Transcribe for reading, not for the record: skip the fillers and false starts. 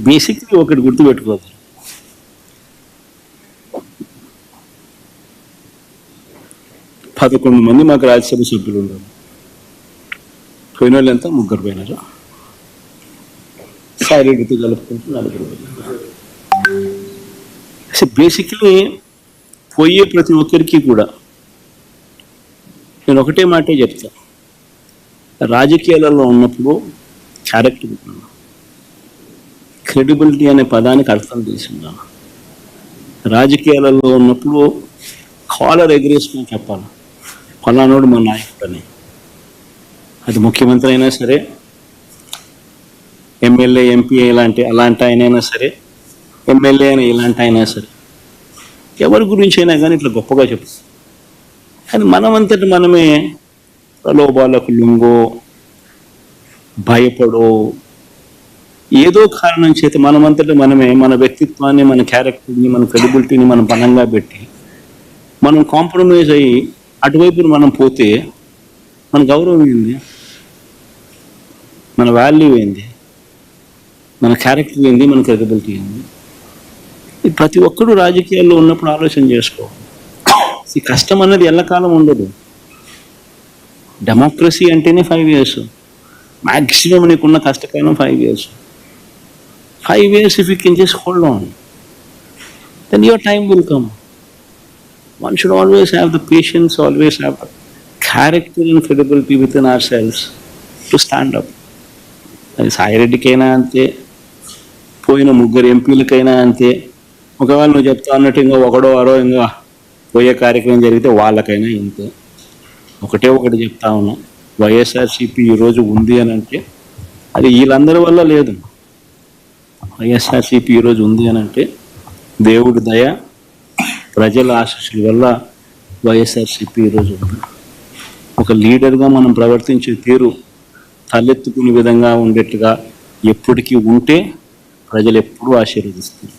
Basically ఒకటి గుర్తుపెట్టుకోవాలి, 11 మంది మాకు రాజ్యసభ సభ్యులు ఉన్నారు. పోయిన వాళ్ళు ఎంత? 3 పోయినారు. సాయిరెడ్డితో కలుపుకుంటూ 4 పోయినారు. బేసిక్లీ పోయే ప్రతి ఒక్కరికి కూడా నేను ఒకటే మాటే చెప్తా, రాజకీయాలలో ఉన్నప్పుడు క్యారెక్టర్ ఉన్నాను, క్రెడిబిలిటీ అనే పదానికి అర్థం తీసుకున్నాను. రాజకీయాలలో ఉన్నప్పుడు కాలర్ ఎగరేసుకుని చెప్పాలి, ఫలానోడు మా నాయకుడు అని. అది ముఖ్యమంత్రి అయినా సరే, ఎమ్మెల్యే ఎంపీ అలాంటి ఆయనైనా సరే, ఎమ్మెల్యే అయినా ఇలాంటి అయినా సరే, ఎవరి గురించి అయినా కానీ ఇట్లా గొప్పగా చెప్తాం. కానీ మనమంతటి మనమే ప్రలోభాలకు లొంగో, భయపడో, ఏదో కారణం చేత మనమంతటి మనమే మన వ్యక్తిత్వాన్ని, మన క్యారెక్టర్ని, మన క్రెడిబిలిటీని మనం బలంగా పెట్టి మనం కాంప్రమైజ్ అయ్యి అటువైపు మనం పోతే మన గౌరవం ఏంది, మన వాల్యూ ఏంది, మన క్యారెక్టర్ ఏంది, మన క్రెడిబిలిటీ ఏంది? ప్రతి ఒక్కరూ రాజకీయాల్లో ఉన్నప్పుడు ఆలోచన చేసుకోవాలి. ఈ కష్టం అన్నది ఎల్లకాలం ఉండదు. డెమోక్రసీ అంటేనే 5 years, మ్యాక్సిమం నీకున్న కష్టకాలం 5 years. 5 years if you can just hold on, then your time will come. One should always have the patience, always have the character and credibility within ourselves to stand up. అది సాయిరెడ్డికైనా అంతే, పోయిన 3 ఎంపీలకైనా అంతే. ఒకవేళ నువ్వు చెప్తా అన్నట్టు ఇంకా ఒకడో అరో ఇంకా పోయే కార్యక్రమం జరిగితే వాళ్ళకైనా ఇంతే. ఒకటి చెప్తా ఉన్నా, వైఎస్ఆర్సీపీ ఈరోజు ఉంది అని అంటే అది వీళ్ళందరి వల్ల లేదు. వైఎస్ఆర్సీపీ ఈరోజు ఉంది అని అంటే దేవుడి దయ, ప్రజల ఆశీస్సుల వల్ల వైఎస్ఆర్సీపీ ఈరోజు ఉంది. ఒక లీడర్గా మనం ప్రవర్తించే తీరు తలెత్తుకునే విధంగా ఉండేట్టుగా ఎప్పటికీ ఉంటే ప్రజలు ఎప్పుడూ ఆశీర్వదిస్తారు.